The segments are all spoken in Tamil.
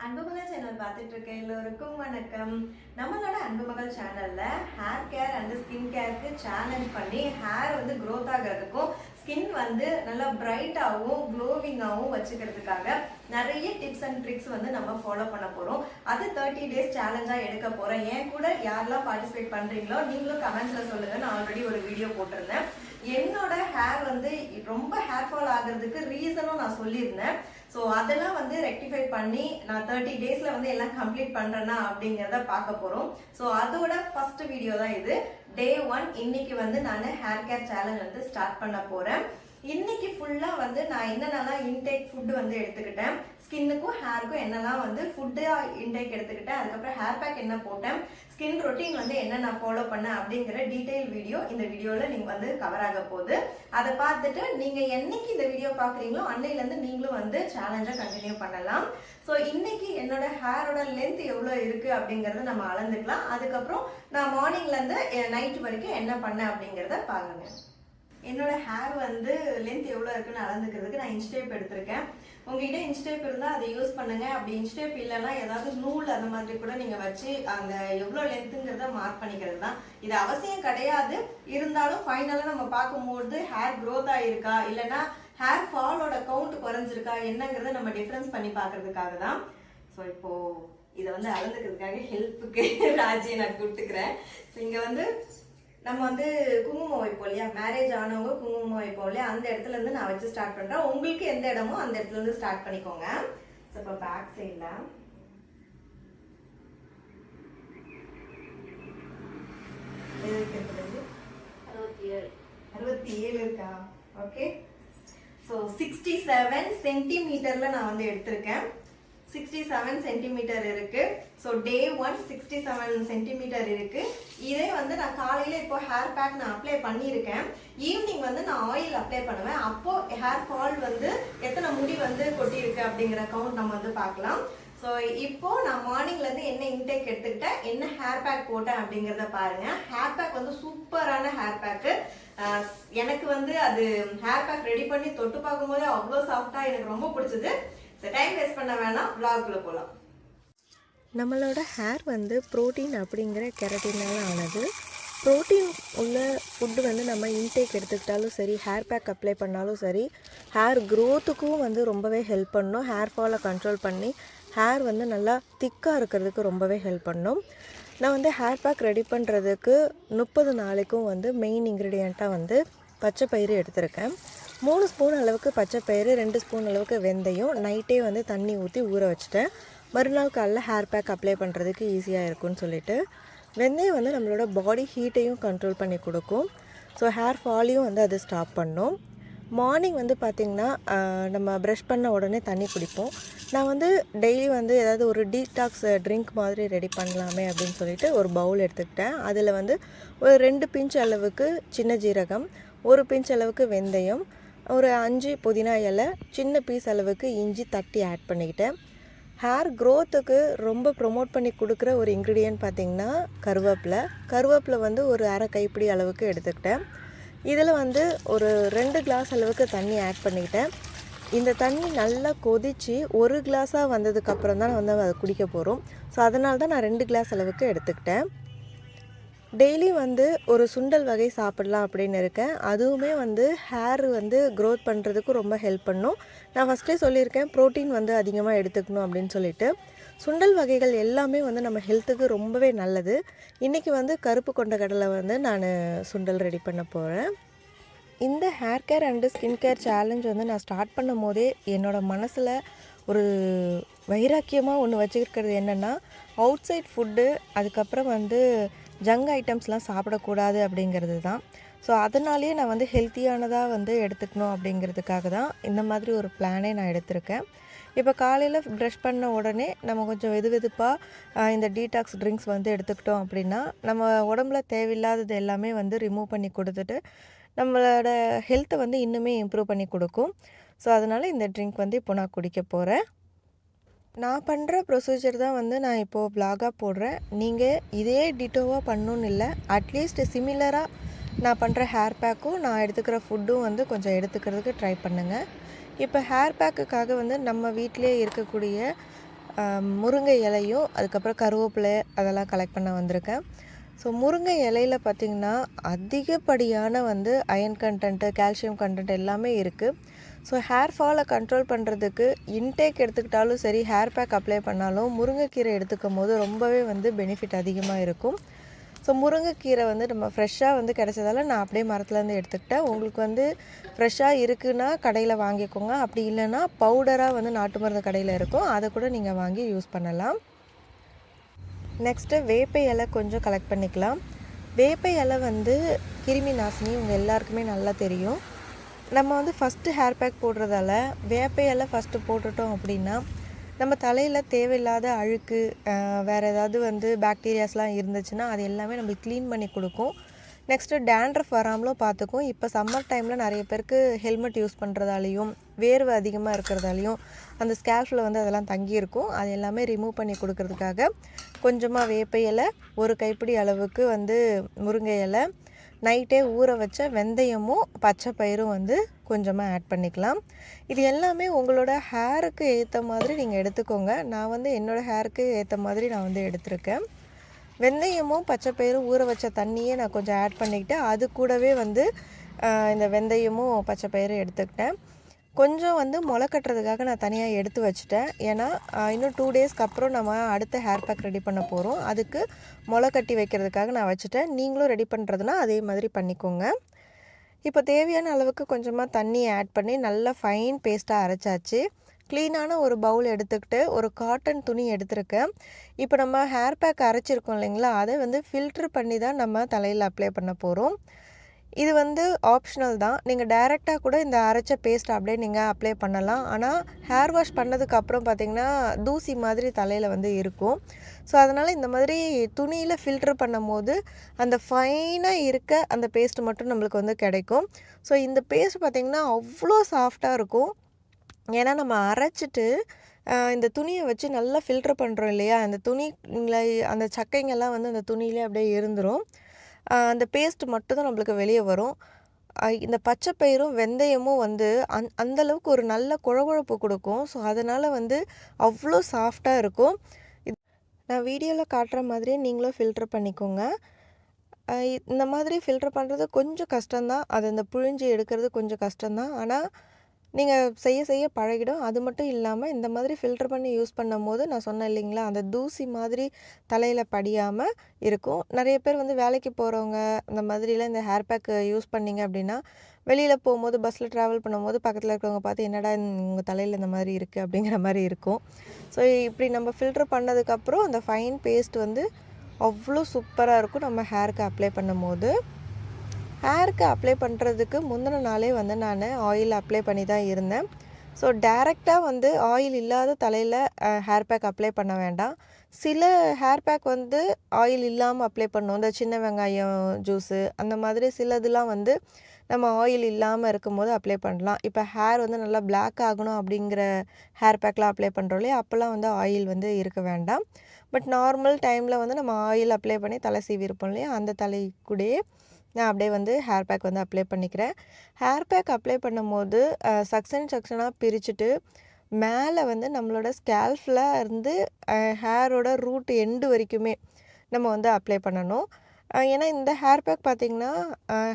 அன்புமகள் சேனல் பார்த்துட்டு இருக்க எல்லோருக்கும் வணக்கம். நம்மளோட அன்புமகள் சேனல்ல ஹேர் கேர் அண்ட் ஸ்கின் கேருக்கு சேலஞ்ச் பண்ணி ஹேர் வந்து க்ரோத் ஆகிறதுக்கும் ஸ்கின் வந்து நல்லா பிரைட்டாகவும் க்ளோவிங்காகவும் வச்சுக்கிறதுக்காக நிறைய டிப்ஸ் அண்ட் ட்ரிக்ஸ் வந்து நம்ம ஃபாலோ பண்ண போகிறோம். அது 30 டேஸ் சேலஞ்சாக எடுக்க போகிறேன். ஏன் கூட யாரெல்லாம் பார்ட்டிசிபேட் பண்ணுறீங்களோ நீங்களும் கமெண்ட்ஸில் சொல்லுங்கள். நான் ஆல்ரெடி ஒரு வீடியோ போட்டிருந்தேன். என்னோட ஹேர் வந்து ரொம்ப ஹேர் ஃபால் ஆகிறதுக்கு ரீசனும் நான் சொல்லியிருந்தேன். ஸோ அதெல்லாம் வந்து ரெக்டிஃபை பண்ணி நான் 30 டேஸில் வந்து எல்லாம் கம்ப்ளீட் பண்ணுறேன்னா அப்படிங்கிறத பார்க்க போகிறோம். ஸோ அதோட ஃபர்ஸ்ட் வீடியோ தான் இது. டே 1 இன்னைக்கு வந்து நான் ஹேர் கேர் சேலஞ்ச் வந்து ஸ்டார்ட் பண்ண போகிறேன். இன்னைக்கு ஃபுல்லாக வந்து நான் என்னென்னலாம் இன்டேக் ஃபுட்டு வந்து எடுத்துக்கிட்டேன், ஸ்கின்னுக்கும் ஹேருக்கும் என்னெல்லாம் வந்து ஃபுட்டு இன்டேக் எடுத்துக்கிட்டேன், அதுக்கப்புறம் ஹேர் பேக் என்ன போட்டேன், ஸ்கின் ரொட்டீன் வந்து என்ன நான் ஃபாலோ பண்ணேன் அப்படிங்கிற டீட்டெயில் வீடியோ இந்த வீடியோவில் நீங்கள் வந்து கவர் ஆக போகுது. அதை பார்த்துட்டு நீங்கள் என்னைக்கு இந்த வீடியோ பார்க்குறீங்களோ அன்னையிலேருந்து நீங்களும் வந்து சேலஞ்சை கண்டினியூ பண்ணலாம். ஸோ இன்னைக்கு என்னோட ஹேரோட லென்த் எவ்வளோ இருக்குது அப்படிங்கிறத நம்ம அளந்துக்கலாம். அதுக்கப்புறம் நான் மார்னிங்லேருந்து நைட் வரைக்கும் என்ன பண்ணேன் அப்படிங்கிறத பாருங்க. என்னோட ஹேர் வந்து லென்த் எவ்வளோ இருக்குன்னு அளந்துக்கிறதுக்கு நான் இன்ச்டேப் எடுத்திருக்கேன். உங்ககிட்ட இன்ச்டேப் இருந்தால் அதை யூஸ் பண்ணுங்க. அப்படி இன்ச்டேப் இல்லைன்னா ஏதாவது நூல் அந்த மாதிரி கூட நீங்கள் வச்சு அந்த எவ்வளோ லென்த்துங்கிறத மார்க் பண்ணிக்கிறது தான். இது அவசியம் கிடையாது. இருந்தாலும் ஃபைனலாக நம்ம பார்க்கும்போது ஹேர் க்ரோத் ஆகிருக்கா இல்லைன்னா ஹேர் ஃபாலோட கவுண்ட் குறைஞ்சிருக்கா என்னங்கிறத நம்ம டிஃப்ரென்ஸ் பண்ணி பார்க்கறதுக்காக தான். ஸோ இப்போது இதை வந்து அளந்துக்கிறதுக்காக ஹெல்ப்புக்கு ராஜியை நான் கூப்பிட்டுக்கிறேன். ஸோ இங்கே வந்து நம்ம வந்து குங்குமம் வைப்போம் இல்லையா, மேரேஜ் ஆனவங்க குங்குமம் வைப்போம் இல்லையா, அந்த இடத்துல இருந்து நான் வச்சு ஸ்டார்ட் பண்ணுறேன். உங்களுக்கு எந்த இடமோ அந்த இடத்துல இருந்து ஸ்டார்ட் பண்ணிக்கோங்க. ஸோ இப்போ பேக் சைடில் 67 இருக்கா? ஓகே. ஸோ 67 சென்டிமீட்டரில் நான் வந்து எடுத்திருக்கேன். 67 சென்டிமீட்டர் இருக்கு. ஸோ டே 1 67 சென்டிமீட்டர் இருக்கு. இதே வந்து நான் காலையில இப்போ ஹேர் பேக் நான் அப்ளை பண்ணியிருக்கேன். ஈவினிங் வந்து நான் ஆயில் அப்ளை பண்ணுவேன். அப்போ ஹேர் ஃபால் வந்து எத்தனை முடி வந்து கொட்டியிருக்கு அப்படிங்கிற கவுண்ட் நம்ம வந்து பார்க்கலாம். ஸோ இப்போ நான் மார்னிங்லேருந்து என்ன இன்டேக் எடுத்துக்கிட்டேன், என்ன ஹேர் பேக் போட்டேன் அப்படிங்கிறத பாருங்க. ஹேர் பேக் வந்து சூப்பரான ஹேர் பேக்கு. எனக்கு வந்து அது ஹேர் பேக் ரெடி பண்ணி தொட்டு பார்க்கும்போது அவ்வளோ சாஃப்டாக எனக்கு ரொம்ப பிடிச்சது. டைம் வேஸ்ட் பண்ண வேணாம், vlogக்குள்ள போகலாம். நம்மளோட ஹேர் வந்து ப்ரோட்டீன் அப்படிங்கிற கெரட்டினால் ஆனது. ப்ரோட்டீன் உள்ள ஃபுட்டு வந்து நம்ம இன்டேக் எடுத்துக்கிட்டாலும் சரி, ஹேர் பேக் அப்ளை பண்ணாலும் சரி, ஹேர் க்ரோத்துக்கும் வந்து ரொம்பவே ஹெல்ப் பண்ணும். ஹேர் ஃபாலை கண்ட்ரோல் பண்ணி ஹேர் வந்து நல்லா திக்காக இருக்கிறதுக்கு ரொம்பவே ஹெல்ப் பண்ணும். நான் வந்து ஹேர் பேக் ரெடி பண்ணுறதுக்கு 30 நாளைக்கும் வந்து மெயின் இன்க்ரீடியண்ட்டாக வந்து பச்சை பயிறு எடுத்திருக்கேன். 3 ஸ்பூன் அளவுக்கு பச்சை பயிறு, 2 ஸ்பூன் அளவுக்கு வெந்தயம் நைட்டே வந்து தண்ணி ஊற்றி ஊற வச்சுட்டேன். மறுநாள் காலைல ஹேர் பேக் அப்ளை பண்ணுறதுக்கு ஈஸியாக இருக்கும்னு சொல்லிட்டு. வெந்தயம் வந்து நம்மளோட பாடி ஹீட்டையும் கண்ட்ரோல் பண்ணி கொடுக்கும். ஸோ ஹேர் ஃபாலையும் வந்து அது ஸ்டாப் பண்ணும். மார்னிங் வந்து பார்த்திங்கன்னா நம்ம ப்ரஷ் பண்ண உடனே தண்ணி குடிப்போம். நான் வந்து டெய்லி வந்து ஏதாவது ஒரு டீடாக்ஸ் ட்ரிங்க் மாதிரி ரெடி பண்ணலாமே அப்படின்னு சொல்லிட்டு ஒரு பவுல் எடுத்துக்கிட்டேன். அதில் வந்து ஒரு 2 பிஞ்ச் அளவுக்கு சின்ன ஜீரகம், 1 பிஞ்ச் அளவுக்கு வெந்தயம், ஒரு 5 புதினா இலை, சின்ன பீஸ் அளவுக்கு இஞ்சி தட்டி ஆட் பண்ணிக்கிட்டேன். ஹேர் க்ரோத்துக்கு ரொம்ப ப்ரொமோட் பண்ணி கொடுக்குற ஒரு இன்க்ரீடியன்ட் பார்த்திங்கன்னா கருவேப்பிலை வந்து ஒரு அரை கைப்பிடி அளவுக்கு எடுத்துக்கிட்டேன். இதில் வந்து ஒரு 2 கிளாஸ் அளவுக்கு தண்ணி ஆட் பண்ணிக்கிட்டேன். இந்த தண்ணி நல்லா கொதித்து 1 கிளாஸாக வந்ததுக்கப்புறம் தான் வந்து அதை குடிக்க போகிறோம். ஸோ அதனால தான் நான் 2 கிளாஸ் அளவுக்கு எடுத்துக்கிட்டேன். டெய்லி வந்து ஒரு சுண்டல் வகை சாப்பிடலாம் அப்படின்னு இருக்கேன். அதுவுமே வந்து ஹேர் வந்து க்ரோத் பண்ணுறதுக்கு ரொம்ப ஹெல்ப் பண்ணும். நான் ஃபஸ்ட்டே சொல்லியிருக்கேன் ப்ரோட்டீன் வந்து அதிகமாக எடுத்துக்கணும் அப்படின்னு சொல்லிட்டு. சுண்டல் வகைகள் எல்லாமே வந்து நம்ம ஹெல்த்துக்கு ரொம்பவே நல்லது. இன்றைக்கி வந்து கருப்பு கொண்டக்கடலை வந்து நான் சுண்டல் ரெடி பண்ண போகிறேன். இந்த hair care and skin care challenge வந்து நான் ஸ்டார்ட் பண்ணும் போதே என்னோடய மனசில் ஒரு வைராக்கியமாக ஒன்று வச்சுருக்கிறது என்னென்னா, அவுட் சைட் ஃபுட்டு, அதுக்கப்புறம் வந்து ஜங்க் ஐட்டம்ஸ்லாம் சாப்பிடக்கூடாது அப்படிங்கிறது தான். ஸோ அதனாலேயே நான் வந்து ஹெல்த்தியானதாக வந்து எடுத்துக்கணும் அப்படிங்கிறதுக்காக தான் இந்த மாதிரி ஒரு பிளானே நான் எடுத்திருக்கேன். இப்போ காலையில் ப்ரஷ் பண்ண உடனே நம்ம கொஞ்சம் வெதுப்பாக இந்த டீடாக்ஸ் ட்ரிங்க்ஸ் வந்து எடுத்துக்கிட்டோம் அப்படின்னா நம்ம உடம்புல தேவையில்லாதது எல்லாமே வந்து ரிமூவ் பண்ணி கொடுத்துட்டு நம்மளோட ஹெல்த்தை வந்து இன்னுமே இம்ப்ரூவ் பண்ணி கொடுக்கும். ஸோ அதனால் இந்த ட்ரிங்க் வந்து இப்போ நான் குடிக்க போகிறேன். நான் பண்ணுற ப்ரொசீஜர் தான் வந்து நான் இப்போது வ்ளாகாக போடுறேன். நீங்கள் இதே டிட்டோவாக பண்ணணுன்னு இல்லை, அட்லீஸ்ட் சிமிலராக நான் பண்ணுற ஹேர் பேக்கும் நான் எடுத்துக்கிற ஃபுட்டும் வந்து கொஞ்சம் எடுத்துக்கிறதுக்கு ட்ரை பண்ணுங்கள். இப்போ ஹேர் பேக்குக்காக வந்து நம்ம வீட்டிலே இருக்கக்கூடிய முருங்கை இலையும் அதுக்கப்புறம் கருவேப்பிலை அதெல்லாம் கலெக்ட் பண்ண வந்திருக்கேன். ஸோ முருங்கை இலையில பார்த்திங்கன்னா அதிகப்படியான வந்து அயன் கண்டென்ட்டு, கால்சியம் கண்டென்ட் எல்லாமே இருக்குது. ஸோ ஹேர் ஃபாலை கண்ட்ரோல் பண்ணுறதுக்கு இன்டேக் எடுத்துக்கிட்டாலும் சரி, ஹேர் பேக் அப்ளை பண்ணாலும் முருங்கைக்கீரை எடுத்துக்கும் போது ரொம்பவே வந்து பெனிஃபிட் அதிகமாக இருக்கும். ஸோ முருங்கைக்கீரை வந்து நம்ம ஃப்ரெஷ்ஷாக வந்து கிடைச்சதால நான் அப்படியே மரத்துலேருந்து எடுத்துக்கிட்டேன். உங்களுக்கு வந்து ஃப்ரெஷ்ஷாக இருக்குன்னா கடையில் வாங்கிக்கோங்க. அப்படி இல்லைன்னா பவுடராக வந்து நாட்டு மருந்து கடையில் இருக்கும், அதை கூட நீங்கள் வாங்கி யூஸ் பண்ணலாம். நெக்ஸ்ட்டு வேப்பை இலை கொஞ்சம் கலெக்ட் பண்ணிக்கலாம். வேப்பை இலை வந்து கிருமி நாசினி உங்கள் எல்லாருக்குமே நல்லா தெரியும். நம்ம வந்து ஃபஸ்ட்டு ஹேர் பேக் போடுறதால வேப்பை இலை ஃபஸ்ட்டு போட்டுட்டோம் அப்படின்னா நம்ம தலையில் தேவையில்லாத அழுக்கு, வேறு ஏதாவது வந்து பாக்டீரியாஸ்லாம் இருந்துச்சுன்னா அது எல்லாமே நம்மளுக்கு க்ளீன் பண்ணி கொடுக்கும். நெக்ஸ்ட்டு டேண்ட்ரஃப் வராமலும் பார்த்துக்கும். இப்போ சம்மர் டைமில் நிறைய பேருக்கு ஹெல்மெட் யூஸ் பண்ணுறதாலையும் வேர்வை அதிகமாக இருக்கிறதாலையும் அந்த ஸ்கேல்ஃபில் வந்து அதெல்லாம் தங்கியிருக்கும். அது எல்லாமே ரிமூவ் பண்ணி கொடுக்கறதுக்காக கொஞ்சமாக வேப்பை இலை, ஒரு கைப்பிடி அளவுக்கு வந்து முருங்கை இலை, நைட்டே ஊற வச்ச வெந்தயமும் பச்சை பயிரும் வந்து கொஞ்சமாக ஆட் பண்ணிக்கலாம். இது எல்லாமே உங்களோட ஹேருக்கு ஏற்ற மாதிரி நீங்கள் எடுத்துக்கோங்க. நான் வந்து என்னோடய ஹேருக்கு ஏற்ற மாதிரி நான் வந்து எடுத்திருக்கேன். வெந்தயமும் பச்சை பயிரும் ஊற வச்ச தண்ணியே நான் கொஞ்சம் ஆட் பண்ணிக்கிட்டு அது கூடவே வந்து இந்த வெந்தயமும் பச்சை பயிரும் எடுத்துக்கிட்டேன். கொஞ்சம் வந்து முளை கட்டுறதுக்காக நான் தனியாக எடுத்து வச்சுட்டேன். ஏன்னா இன்னும் 2 டேஸ்க்கு அப்புறம் நம்ம அடுத்த ஹேர் பேக் ரெடி பண்ண போகிறோம். அதுக்கு முளை கட்டி வைக்கிறதுக்காக நான் வச்சுட்டேன். நீங்களும் ரெடி பண்ணுறதுனா அதே மாதிரி பண்ணிக்கோங்க. இப்போ தேவையான அளவுக்கு கொஞ்சமாக தண்ணி ஆட் பண்ணி நல்லா ஃபைன் பேஸ்ட்டாக அரைச்சாச்சு. க்ளீனான ஒரு பவுல் எடுத்துக்கிட்டு ஒரு காட்டன் துணி எடுத்துருக்கேன். இப்போ நம்ம ஹேர் பேக் அரைச்சிருக்கோம் இல்லைங்களா, அதை வந்து ஃபில்ட்ரு பண்ணி தான் நம்ம தலையில் அப்ளை பண்ண போகிறோம். இது வந்து ஆப்ஷனல் தான். நீங்கள் டைரெக்டாக கூட இந்த அரைச்ச பேஸ்ட் அப்படியே நீங்கள் அப்ளை பண்ணலாம். ஆனால் ஹேர் வாஷ் பண்ணதுக்கப்புறம் பார்த்திங்கன்னா தூசி மாதிரி தலையில் வந்து இருக்கும். ஸோ அதனால் இந்த மாதிரி துணியில் ஃபில்ட்ரு பண்ணும்போது அந்த ஃபைனாக இருக்க அந்த பேஸ்ட் மட்டும் நம்மளுக்கு வந்து கிடைக்கும். ஸோ இந்த பேஸ்ட் பார்த்திங்கன்னா அவ்வளோ சாஃப்டாக இருக்கும். ஏன்னா நம்ம அரைச்சிட்டு இந்த துணியை வச்சு நல்லா ஃபில்ட்ரு பண்ணுறோம் இல்லையா, அந்த துணியில் அந்த சக்கைங்கெல்லாம் வந்து அந்த துணியிலே அப்படியே இருந்துரும். அந்த பேஸ்ட் மட்டும் தான் நம்மளுக்கு வெளியே வரும். இந்த பச்சை பயிரும் வெந்தயமும் வந்து அந்தளவுக்கு ஒரு நல்ல குழகுழப்பு கொடுக்கும். ஸோ அதனால் வந்து அவ்வளோ சாஃப்டாக இருக்கும். நான் வீடியோவில் காட்டுற மாதிரியே நீங்களும் ஃபில்ட்ரு பண்ணிக்கோங்க. இந்த மாதிரி ஃபில்ட்ரு பண்ணுறது கொஞ்சம் கஷ்டம்தான். அது அந்த புழிஞ்சு எடுக்கிறது கொஞ்சம் கஷ்டம்தான். ஆனால் நீங்கள் செய்ய செய்ய பழகிடும். அது மட்டும் இல்லாமல் இந்த மாதிரி ஃபில்ட்ரு பண்ணி யூஸ் பண்ணும்போது நான் சொன்னேன் இல்லைங்களா, அந்த தூசி மாதிரி தலையில் படியாமல் இருக்கும். நிறைய பேர் வந்து வேலைக்கு போகிறவங்க அந்த மாதிரிலாம் இந்த ஹேர் பேக் யூஸ் பண்ணிங்க அப்படின்னா வெளியில் போகும்போது பஸ்ஸில் ட்ராவல் பண்ணும்போது பக்கத்தில் இருக்கிறவங்க பார்த்து என்னடா உங்கள் தலையில் இந்த மாதிரி இருக்குது அப்படிங்கிற மாதிரி இருக்கும். ஸோ இப்படி நம்ம ஃபில்ட்ரு பண்ணதுக்கப்புறம் அந்த ஃபைன் பேஸ்ட் வந்து அவ்வளோ சூப்பராக இருக்கும் நம்ம ஹேருக்கு அப்ளை பண்ணும்போது. ஹேருக்கு அப்ளை பண்ணுறதுக்கு முந்தின நாளே வந்து நான் ஆயில் அப்ளை பண்ணி தான் இருந்தேன். ஸோ டைரெக்டாக வந்து ஆயில் இல்லாத தலையில் ஹேர் பேக் அப்ளை பண்ண வேண்டாம். சில ஹேர் பேக் வந்து ஆயில் இல்லாமல் அப்ளை பண்ணுவோம். இந்த சின்ன வெங்காயம் ஜூஸு அந்த மாதிரி சிலதுலாம் வந்து நம்ம ஆயில் இல்லாமல் இருக்கும்போது அப்ளை பண்ணலாம். இப்போ ஹேர் வந்து நல்லா பிளாக் ஆகணும் அப்படிங்கிற ஹேர் பேக்லாம் அப்ளை பண்ணுறோம் இல்லையா, அப்போல்லாம் வந்து ஆயில் வந்து இருக்க வேண்டாம். பட் நார்மல் டைமில் வந்து நம்ம ஆயில் அப்ளை பண்ணி தலை சீவிருப்போம் இல்லையா, அந்த தலை கூடயே நான் அப்படியே வந்து ஹேர் பேக் வந்து அப்ளை பண்ணிக்கிறேன். ஹேர் பேக் அப்ளை பண்ணும்போது செக்ஷனாக பிரிச்சுட்டு மேலே வந்து நம்மளோட ஸ்கேல்ஃபில் இருந்து ஹேரோட ரூட் எண்டு வரைக்குமே நம்ம வந்து அப்ளை பண்ணணும். ஏன்னா இந்த ஹேர் பேக் பார்த்திங்கன்னா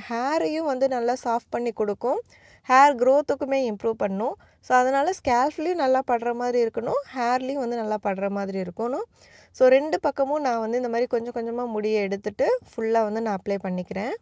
ஹேரையும் வந்து நல்லா சாஃப்ட் பண்ணி கொடுக்கும், ஹேர் க்ரோத்துக்குமே இம்ப்ரூவ் பண்ணும். ஸோ அதனால் ஸ்கேல்ஃப்லேயும் நல்லா படுற மாதிரி இருக்கணும், ஹேர்லேயும் வந்து நல்லா படுற மாதிரி இருக்கணும். ஸோ 2 பக்கமும் நான் வந்து இந்த மாதிரி கொஞ்சம் கொஞ்சமாக முடியை எடுத்துகிட்டு ஃபுல்லாக வந்து நான் அப்ளை பண்ணிக்கிறேன்.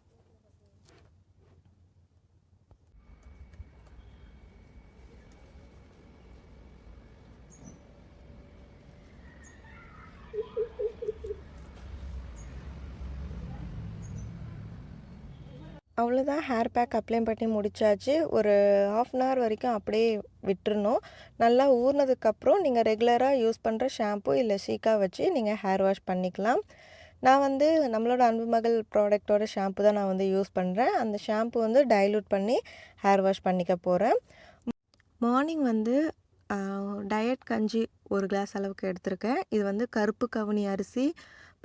அவ்வளோதான், ஹேர் பேக் அப்ளை பண்ணி முடிச்சாச்சு. ஒரு 1/2 அன் ஹவர் வரைக்கும் அப்படியே விட்டுறணும். நல்லா ஊறினதுக்கப்புறம் நீங்கள் ரெகுலராக யூஸ் பண்ணுற ஷாம்பு இல்லை ஷீக்கா வச்சு நீங்கள் ஹேர் வாஷ் பண்ணிக்கலாம். நான் வந்து நம்மளோட அன்பு மகள் ப்ராடக்டோட ஷாம்பு தான் நான் வந்து யூஸ் பண்ணுறேன். அந்த ஷாம்பு வந்து டைல்யூட் பண்ணி ஹேர் வாஷ் பண்ணிக்க போகிறேன். மார்னிங் வந்து டயட் கஞ்சி ஒரு கிளாஸ் அளவுக்கு எடுத்திருக்கேன். இது வந்து கருப்பு கவுனி அரிசி,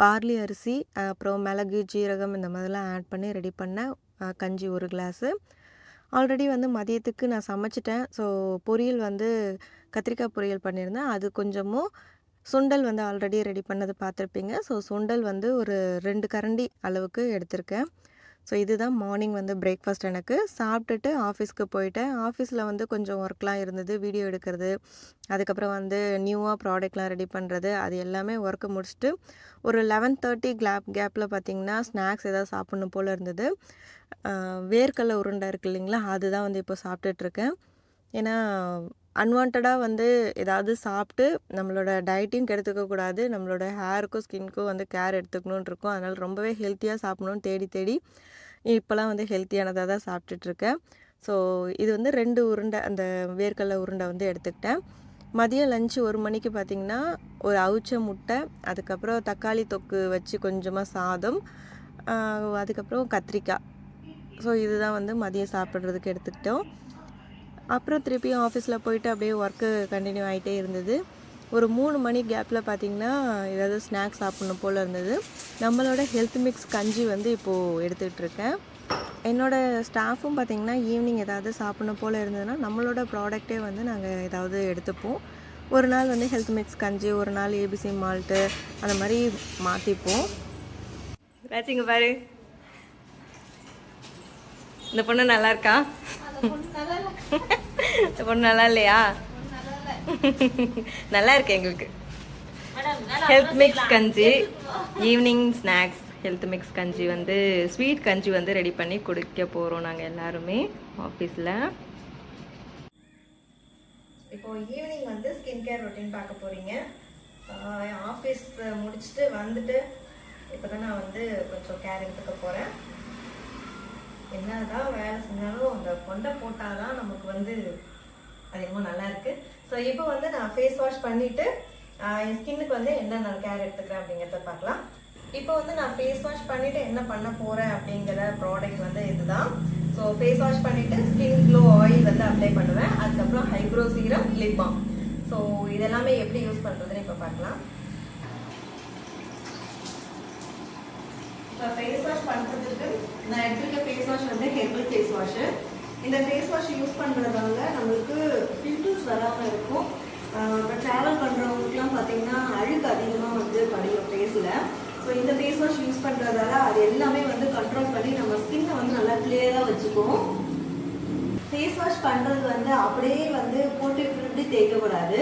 பார்லி அரிசி, அப்புறம் மிளகு, ஜீரகம் இந்த மாதிரிலாம் ஆட் பண்ணி ரெடி பண்ண கஞ்சி ஒரு கிளாஸு. ஆல்ரெடி வந்து மதியத்துக்கு நான் சமைச்சிட்டேன். ஸோ பொரியல் வந்து கத்திரிக்காய் பொரியல் பண்ணியிருந்தேன். அது கொஞ்சமும் சுண்டல் வந்து ஆல்ரெடி ரெடி பண்ணது பார்த்துருப்பீங்க. ஸோ சுண்டல் வந்து ஒரு 2 கரண்டி அளவுக்கு எடுத்திருக்கேன். ஸோ இதுதான் மார்னிங் வந்து பிரேக்ஃபாஸ்ட் எனக்கு. சாப்பிட்டுட்டு ஆஃபீஸ்க்கு போயிட்டேன். ஆஃபீஸில் வந்து கொஞ்சம் ஒர்க்லாம் இருந்தது. வீடியோ எடுக்கிறது, அதுக்கப்புறம் வந்து நியூவாக ப்ராடக்ட்லாம் ரெடி பண்ணுறது, அது எல்லாமே ஒர்க்கு முடிச்சுட்டு ஒரு 11:30 கேப்பில் பார்த்திங்கன்னா ஸ்நாக்ஸ் எதாவது சாப்பிட்ணும் போல் இருந்தது. வேர்க்கடலை உருண்டை இருக்குது இல்லைங்களா, அதுதான் வந்து இப்போ சாப்பிட்டுட்ருக்கேன். ஏன்னா அன்வான்டாக வந்து ஏதாவது சாப்பிட்டு நம்மளோட டயட்டையும் கெடுத்துக்கக்கூடாது, நம்மளோட ஹேருக்கும் ஸ்கின்னுக்கும் வந்து கேர் எடுத்துக்கணுன்னு இருக்கும். அதனால் ரொம்பவே ஹெல்த்தியாக சாப்பிட்ணுன்னு தேடி இப்போலாம் வந்து ஹெல்த்தியானதாக தான் சாப்பிட்டுட்ருக்கேன். ஸோ இது வந்து 2 உருண்டை, அந்த வேர்க்கடலை உருண்டை வந்து எடுத்துக்கிட்டேன். மதியம் லஞ்சு 1 மணிக்கு பார்த்திங்கன்னா ஒரு அவிச்ச முட்டை, அதுக்கப்புறம் தக்காளி தொக்கு வச்சு கொஞ்சமாக சாதம், அதுக்கப்புறம் கத்திரிக்காய். ஸோ இதுதான் வந்து மதியம் சாப்பிட்றதுக்கு எடுத்துக்கிட்டோம். அப்புறம் திருப்பியும் ஆஃபீஸில் போயிட்டு அப்படியே ஒர்க்கு கண்டினியூ ஆகிட்டே இருந்தது. ஒரு 3 மணி கேப்பில் பார்த்திங்கன்னா ஏதாவது ஸ்நாக்ஸ் சாப்பிட்ணும் போல் இருந்தது. நம்மளோட ஹெல்த் மிக்ஸ் கஞ்சி வந்து இப்போது எடுத்துகிட்ருக்கேன். என்னோடய ஸ்டாஃபும் பார்த்திங்கன்னா ஈவினிங் ஏதாவது சாப்பிட்ணும் போல் இருந்ததுன்னா நம்மளோட ப்ராடக்டே வந்து நாங்கள் ஏதாவது எடுத்துப்போம். ஒரு நாள் வந்து ஹெல்த் மிக்ஸ் கஞ்சி, ஒரு நாள் ஏபிசி மால்ட்டு, அந்த மாதிரி மாற்றிப்போம். ராச்சிங்க பாரு, இந்த பொண்ணு நல்லா இருக்கா? இந்த பொண்ணு நல்லா இல்லையா? நல்லா இருக்கு எங்களுக்கு. ஹெல்த் மிக்ஸ் கஞ்சி, ஈவினிங் ஸ்நாக்ஸ் ஹெல்த் மிக்ஸ் கஞ்சி வந்து ஸ்வீட் கஞ்சி வந்து ரெடி பண்ணி குடிக்க போகிறோம் நாங்கள் எல்லாருமே ஆஃபீஸில். இப்போ ஈவினிங் வந்து ஸ்கின் கேர் ரொட்டீன் பார்க்க போகிறீங்க. ஆஃபீஸ் முடிச்சுட்டு வந்துட்டு இப்போ தான் நான் வந்து கொஞ்சம் கேர் எடுத்துக்க போகிறேன். என்னதான் வேலை செஞ்சாலும் அந்த கொண்டை போட்டால் தான் நமக்கு வந்து அது என்னமோ நல்லா இருக்கு. ஸோ இப்போ வந்து நான் ஃபேஸ் வாஷ் பண்ணிவிட்டு என் ஸ்கின்னுக்கு வந்து என்ன நான் கேர் எடுத்துக்கிறேன் அப்படிங்கிறத பார்க்கலாம். இப்போ வந்து நான் ஃபேஸ் வாஷ் பண்ணிவிட்டு என்ன பண்ண போகிறேன் அப்படிங்கிற ப்ராடக்ட் வந்து இதுதான். ஸோ ஃபேஸ் வாஷ் பண்ணிவிட்டு ஸ்கின் க்ளோ ஆயில் வந்து அப்ளை பண்ணுவேன். அதுக்கப்புறம் ஹைப்ரோ சீரம், லிப் பாம். ஸோ இதெல்லாமே எப்படி யூஸ் பண்ணுறதுன்னு இப்போ பார்க்கலாம். இப்போ ஃபேஸ் வாஷ் பண்ணுறதுக்கு நான் எடுத்துருக்க ஃபேஸ் வாஷ் வந்து ஹெர்பல் ஃபேஸ் வாஷு. இந்த ஃபேஸ் வாஷ் யூஸ் பண்ணுறதால நம்மளுக்கு பிம்பிள்ஸ் வராமல் இருக்கும். இப்போ ட்ராவல் பண்ணுறவங்களுக்குலாம் பார்த்தீங்கன்னா அழுக்கு அதிகமாக வந்து படியும் ஃபேஸில். ஸோ இந்த ஃபேஸ் வாஷ் யூஸ் பண்ணுறதால அது எல்லாமே வந்து கண்ட்ரோல் பண்ணி நம்ம ஸ்கின்னை வந்து நல்லா கிளியராக வச்சுக்கும். ஃபேஸ் வாஷ் பண்ணுறது வந்து அப்படியே வந்து போட்டு இப்படி தேய்க்கக்கூடாது.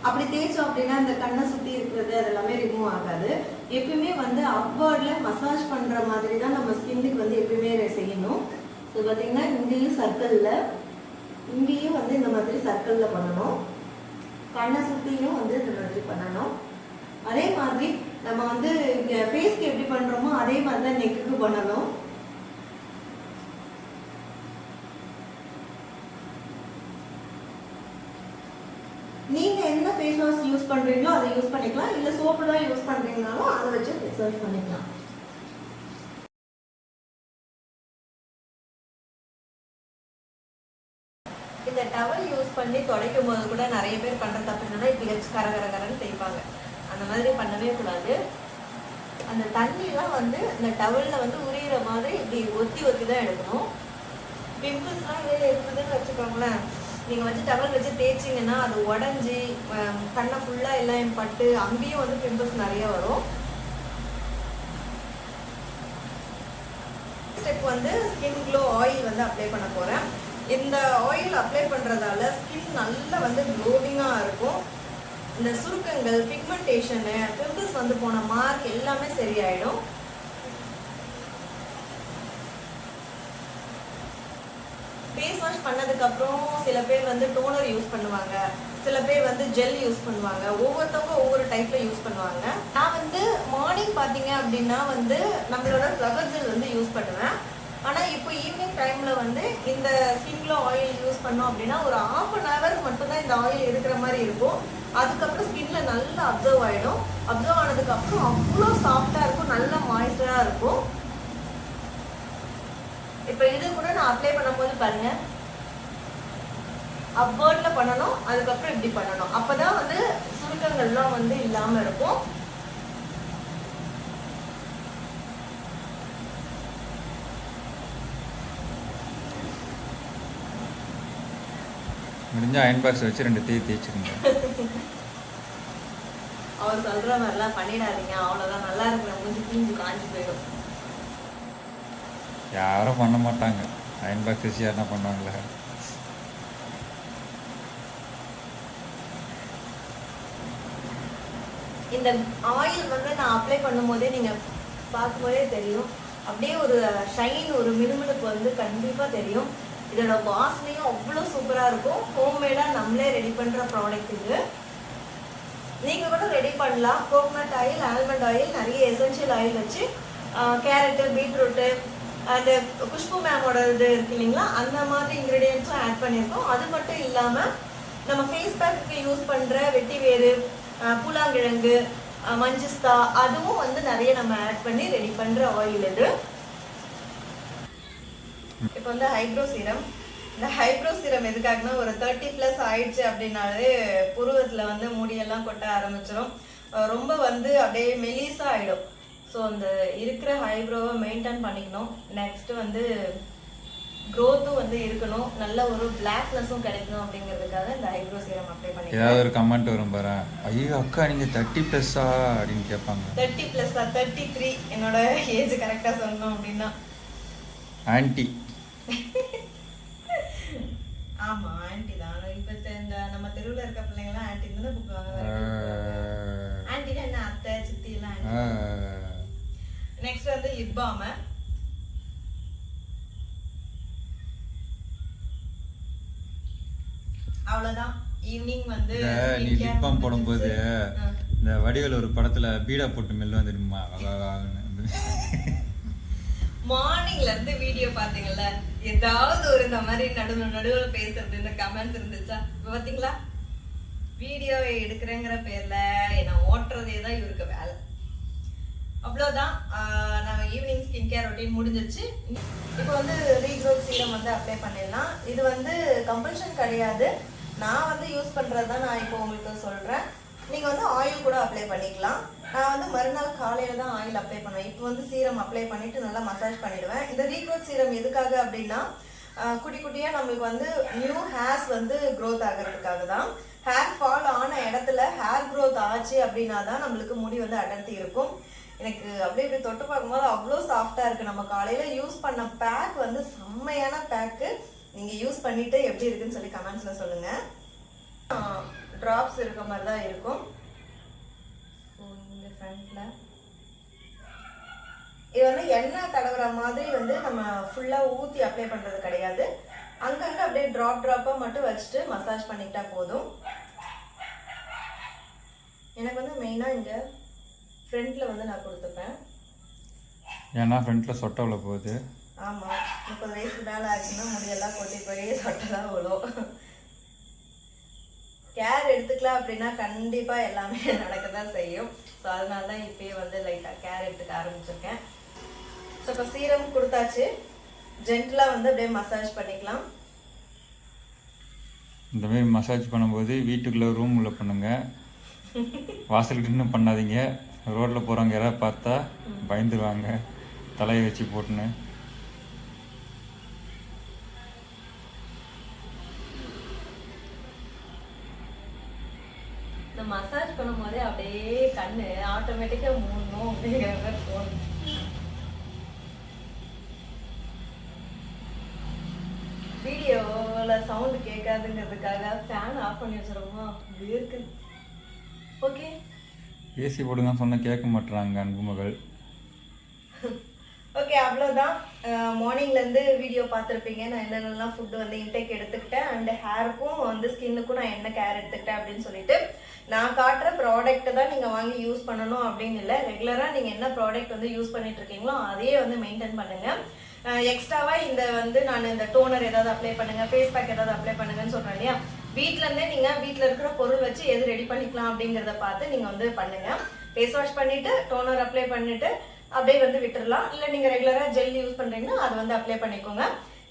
அப்படி தேய்ச்சோம் அப்படின்னா இந்த கண்ணை சுற்றி இருக்கிறது அதெல்லாமே ரிமூவ் ஆகாது. எப்பயுமே வந்து அப்வர்டில் மசாஜ் பண்ணுற மாதிரி தான் நம்ம ஸ்கின்னுக்கு வந்து எப்பயுமே செய்யணும். ஸோ பார்த்தீங்கன்னா இங்கேயும் சர்க்கிளில், இங்கேயும் வந்து இந்த மாதிரி சர்க்கிளில் பண்ணணும். கண்ணை சுற்றியும் வந்து இந்த மாதிரி பண்ணணும். அதே மாதிரி நம்ம வந்து இங்கே ஃபேஸ்க்கு எப்படி பண்ணுறோமோ அதே மாதிரி தான் நெக்குக்கு பண்ணணும். நீங்கள் என்ன ஃபேஸ் வாஷ் யூஸ் பண்ணுறீங்களோ அதை யூஸ் பண்ணிக்கலாம். இல்லை சோப்பு தான் யூஸ் பண்ணுறீங்கனாலும் அதை வச்சு ஃபேஸ் வாஷ் பண்ணிக்கலாம். இந்த டவல் யூஸ் பண்ணி துடைக்கும் போது கூட நிறைய பேர் பண்ணுற தப்பு என்னன்னா இப்படி வச்சு கரகரன்னு தேய்ப்பாங்க. அந்த மாதிரி பண்ணவே கூடாது. அந்த தண்ணிலாம் வந்து இந்த டவலில் வந்து உரியிற மாதிரி இப்படி ஒத்தி தான் எடுக்கணும். பிம்பிள்ஸ்லாம் இதே இருக்குதுன்னு வச்சுக்கோங்களேன், நீங்கள் வச்சு டவல் வச்சு தேய்ச்சிங்கன்னா அது உடஞ்சி கண்ணை ஃபுல்லாக எல்லாம் பட்டு அங்கேயும் வந்து பிம்பிள்ஸ் நிறைய வரும். ஸ்டெப் வந்து ஸ்கின் க்ளோ ஆயில் வந்து அப்ளை பண்ண போகிறேன். இந்த ஆயில் அப்ளை பண்ணுறதால ஸ்கின் நல்லா வந்து க்ளோவிங்காக இருக்கும். இந்த சுருக்கங்கள், பிக்மெண்டேஷனு, பிம்பிள்ஸ் வந்து போன மார்க் எல்லாமே சரியாயிடும். ஃபேஸ் வாஷ் பண்ணதுக்கப்புறம் சில பேர் வந்து டோனர் யூஸ் பண்ணுவாங்க, சில பேர் வந்து ஜெல் யூஸ் பண்ணுவாங்க. ஒவ்வொருத்தவங்க ஒவ்வொரு டைப்பில் யூஸ் பண்ணுவாங்க. நான் வந்து மார்னிங் பார்த்தீங்க அப்படின்னா வந்து நம்மளோட ஃப்ளவர் ஜெல் வந்து யூஸ் பண்ணுவேன். ஆனால் இப்போ ஈவினிங் டைமில் வந்து இந்த ஸ்கின் க்ளோ ஆயில் யூஸ் பண்ணோம் அப்படின்னா ஒரு 1/2 hour மட்டும்தான் இந்த ஆயில் இருக்கிற மாதிரி இருக்கும். அதுக்கப்புறம் ஸ்கின்ல நல்லா அப்சர்வ் ஆகிடும். அப்சர்வ் ஆனதுக்கப்புறம் அவ்வளோ சாஃப்டாக இருக்கும், நல்லா மாய்ஸ்டராக இருக்கும். இப்போ இது கூட நான் அப்ளை பண்ணும்போது பாருங்க, அப்வர்டில் பண்ணணும், அதுக்கப்புறம் இப்படி பண்ணணும். அப்போ தான் வந்து சுருக்கங்கள்லாம் வந்து இல்லாமல் இருக்கும். முடிஞ்சால் அயன் பாக்ஸ் வச்சு 2 தேய்ச்சிருங்க. அவர் சொல்ற மாதிரிலாம் பண்ணிடாதீங்க, அவ்வளோதான். நல்லா இருக்கிற மூஞ்சி தீஞ்சு காஞ்சி போயிடும். யாரும் பண்ண மாட்டாங்க. அயன் பாக்ஸ் யாருன்னா பண்ணுவாங்களே. இந்த ஆயில் வந்து நான் அப்ளை பண்ணும்போதே நீங்கள் பார்க்கும்போதே தெரியும், அப்படியே ஒரு ஷைன், ஒரு மினுமினுப்பு வந்து கண்டிப்பாக தெரியும். இதோட வாசனையும் அவ்வளோ சூப்பராக இருக்கும். ஹோம்மேடாக நம்மளே ரெடி பண்ணுற ப்ராடக்ட் இது. நீங்கள் கூட ரெடி பண்ணலாம். கோகோனட் ஆயில், ஆல்மண்ட் ஆயில், நிறைய எசென்ஷியல் ஆயில் வச்சு கேரட்டு, பீட்ரூட்டு, அந்த குஷ்பு மேமோட இது இருக்கு இல்லைங்களா, அந்த மாதிரி இன்க்ரீடியன்ஸும் ஆட் பண்ணியிருக்கோம். அது மட்டும் இல்லாமல் நம்ம ஃபேஸ் பேக்குக்கு யூஸ் பண்ணுற வெட்டி வேறு, பூலாங்கிழங்கு, மஞ்சிஸ்தா, அதுவும் வந்து நிறைய நம்ம ஆட் பண்ணி ரெடி பண்ணுற ஆயில் இது. இப்போ வந்து ஹைப்ரோ சீரம். இந்த ஹைப்ரோ சீரம் எதுக்காகனா, ஒரு 30+ ஆயிடுச்சு அப்படின்னாலே புருவத்தில் வந்து முடியெல்லாம் கொட்ட ஆரம்பிச்சிடும். ரொம்ப வந்து அப்படியே மெலிசா ஆகிடும். ஸோ அந்த இருக்கிற ஹைப்ரோவை மெயின்டைன் பண்ணிக்கணும். நெக்ஸ்ட் வந்து க்ரோத்தும் வந்து இருக்கணும், நல்ல ஒரு பிளாக்னஸும் கிடைக்கணும். அப்படிங்கிறதுக்காக இந்த ஹைப்ரோ சீரம் அப்ளை பண்ணி. ஏதாவது ஒரு கமெண்ட் வரும் பாரு, ஐயோ அக்கா நீங்கள் 30+ அப்படின்னு கேட்பாங்க. 30+, 33 என்னோட ஏஜ் கரெக்டாக சொல்லணும் அப்படின்னா. ஆன்டி. ஆமா, ஆன்டி தான். இப்போ இந்த நம்ம தெருவில் இருக்க பிள்ளைங்களாம் ஆன்டி தானே கூப்பிடுவாங்க. ஆன்டினா என்ன, அத்தை, சித்தி எல்லாம். நெக்ஸ்ட் வந்து லிப் பாம். அவ்வளவுதான். ஈவினிங் வந்து நீ லிப் பாம் போடும்போது இந்த வடிவேல் ஒரு படத்துல பீடா போட்டு மெல்ல வந்துடுமா, மார்னிங்ல இருந்து வீடியோ பாத்தீங்கல்ல, ஏதாவது ஒரு இந்த மாதிரி நடுவில் பேசுறது, இந்த கமெண்ட்ஸ் இருந்துச்சா? இப்ப பாத்தீங்களா, வீடியோவை எடுக்கிறேங்கிற பேர்ல என்ன ஓட்டுறதே தான் இவருக்கு வேலை. அவ்வளோதான். நாங்க ஈவினிங் ஸ்கின் கேர் ரொட்டீன் முடிஞ்சிருச்சு. இப்போ வந்து ரீக்ரோத் சீரம் வந்து அப்ளை பண்ணிடலாம். இது வந்து கம்பல்ஷன் கிடையாது, நான் வந்து யூஸ் பண்றது தான் நான் இப்போ உங்களுக்கு சொல்றேன். நீங்க வந்து ஆயில் கூட அப்ளை பண்ணிக்கலாம். நான் வந்து மறுநாள் காலையில தான் ஆயில் அப்ளை பண்ணுவேன். இப்போ வந்து சீரம் அப்ளை பண்ணிட்டு நல்லா மசாஜ் பண்ணிடுவேன். இந்த ரீக்ரோத் சீரம் எதுக்காக அப்படின்னா, குட்டி குட்டியா நம்மளுக்கு வந்து நியூ ஹேர்ஸ் வந்து க்ரோத் ஆகிறதுக்காக தான். ஹேர் ஃபால் ஆன இடத்துல ஹேர் க்ரோத் ஆச்சு அப்படின்னா தான் நம்மளுக்கு முடி வந்து அடர்த்தி இருக்கும். எனக்கு அப்படியே இப்படி தொட்டு பார்க்கும்போது அவ்வளோ சாஃப்டா இருக்கு. நம்ம காலையில யூஸ் பண்ண பேக் வந்து செம்மையான பேக்கு. நீங்க யூஸ் பண்ணிட்டு எப்படி இருக்குன்னு சொல்லி கமெண்ட்ஸ்ல சொல்லுங்க. டிராப்ஸ் இருக்க மாதிரி தான் இருக்கும். இந்த ஃப்ரண்ட்ல இது வந்து எண்ணெய் தடவுற மாதிரி வந்து நம்ம ஃபுல்லா ஊத்தி அப்ளை பண்றது கிடையாது. அங்கங்க அப்படியே ட்ராப்பா மட்டும் வச்சுட்டு மசாஜ் பண்ணிட்டா போதும். எனக்கு வந்து மெயினா இங்க ஃப்ரண்ட்ல வந்து நான் கொடுத்துப்பேன். ஏன்னா ஃப்ரண்ட்ல சொட்டை உள்ள போகுது. ஆமா, 30 வயசுக்கு மேல ஆச்சுன்னா முடியெல்லாம் கொட்டி போய் சொட்டெல்லாம் விழும். கேர் எடுத்துக்கலாம் அப்படின்னா கண்டிப்பா எல்லாமே நடக்கதான் செய்யும். ஸோ அதனால தான் இப்பயே வந்து லைட்டா கேர் எடுத்துக்க ஆரம்பிச்சிருக்கேன். ஸோ இப்போ சீரம் கொடுத்தாச்சு, ஜென்டலா வந்து அப்படியே மசாஜ் பண்ணிக்கலாம். இந்த மாதிரி மசாஜ் பண்ணும்போது வீட்டுக்குள்ளே ரூம் உள்ள பண்ணுங்க, வாசலுக்கு இன்னும் பண்ணாதீங்க. ரோட்டில் போகிறவங்க யாராவது பார்த்தா பயந்துருவாங்க, தலையை வச்சு போட்டுன்னு. இந்த மசாஜ் பண்ணும் போதே அப்படியே கண்ணு ஆட்டோமேட்டிக்கா மூடணும் அப்படிங்கிற மாதிரி தோணும். வீடியோல சவுண்ட் கேட்காதுங்கிறதுக்காக ஃபேன் ஆஃப் பண்ணி வச்சிருக்கோமா, இருக்கு. ஓகே, ஏசி போடுங்க சொன்னால் கேட்க மாட்டுறாங்க அன்பு மகள். ஓகே, அவ்வளோதான். மார்னிங்லேருந்து வீடியோ பார்த்துருப்பீங்க, நான் என்னென்னலாம் ஃபுட்டு வந்து இன்டேக் எடுத்துக்கிட்டேன், அண்ட் ஹேருக்கும் வந்து ஸ்கின்னுக்கும் நான் என்ன கேர் எடுத்துக்கிட்டேன் அப்படின்னு சொல்லிட்டு. நான் காட்டுற ப்ராடக்ட்டை தான் நீங்கள் வாங்கி யூஸ் பண்ணணும் அப்படின்னு இல்லை. ரெகுலராக நீங்கள் என்ன ப்ராடக்ட் வந்து யூஸ் பண்ணிட்டு இருக்கீங்களோ அதையே வந்து மெயின்டைன் பண்ணுங்கள். எக்ஸ்ட்ராவாக இந்த வந்து நான் இந்த டோனர் ஏதாவது அப்ளை பண்ணுங்கள், ஃபேஸ் பேக் ஏதாவது அப்ளை பண்ணுங்கன்னு சொல்கிறேன் இல்லையா, வீட்டிலேருந்தே நீங்கள் வீட்டில் இருக்கிற பொருள் வச்சு எது ரெடி பண்ணிக்கலாம் அப்படிங்கிறத பார்த்து நீங்கள் வந்து பண்ணுங்கள். ஃபேஸ் வாஷ் பண்ணிவிட்டு டோனர் அப்ளை பண்ணிவிட்டு அப்படியே வந்து விட்டுடலாம். இல்லை நீங்கள் ரெகுலராக ஜெல் யூஸ் பண்ணுறீங்கன்னா அது வந்து அப்ளை பண்ணிக்கோங்க.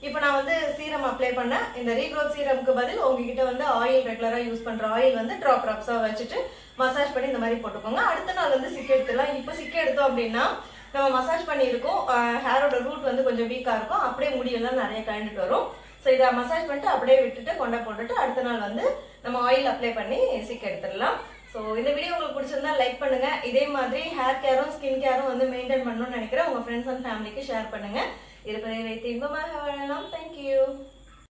இப்போ நான் வந்து சீரம் அப்ளை பண்ணேன். இந்த ரீக்ரோத் சீரமுக்கு பதில் உங்ககிட்ட வந்து ஆயில், ரெகுலராக யூஸ் பண்ணுற ஆயில் வந்து ட்ராப்ஸாக வச்சுட்டு மசாஜ் பண்ணி இந்த மாதிரி போட்டுக்கோங்க. அடுத்த நாள் வந்து சிக்கு எடுத்துடலாம். இப்போ சிக்கு எடுத்தோம் அப்படின்னா நம்ம மசாஜ் பண்ணியிருக்கோம், ஹேரோட ரூட் வந்து கொஞ்சம் வீக்காக இருக்கும், அப்படியே முடியெல்லாம் நிறைய கழண்டுட்டு வரும். ஸோ இதை மசாஜ் பண்ணிட்டு அப்படியே விட்டுட்டு கொண்டை போட்டுட்டு அடுத்த நாள் வந்து நம்ம ஆயில் அப்ளை பண்ணி சிக்கு எடுத்துடலாம். ஸோ ஸோ இந்த வீடியோ உங்களுக்கு பிடிச்சிருந்தா லைக் பண்ணுங்க. இதே மாதிரி ஹேர் கேரும் ஸ்கின் கேரும் வந்து மெயின்டைன் பண்ணணும்னு நினைக்கிறேன் உங்க ஃப்ரெண்ட்ஸ் அண்ட் ஃபேமிலிக்கு ஷேர் பண்ணுங்க. இருப்பதை வைத்து இன்பமாக வாழலாம். தேங்க்யூ.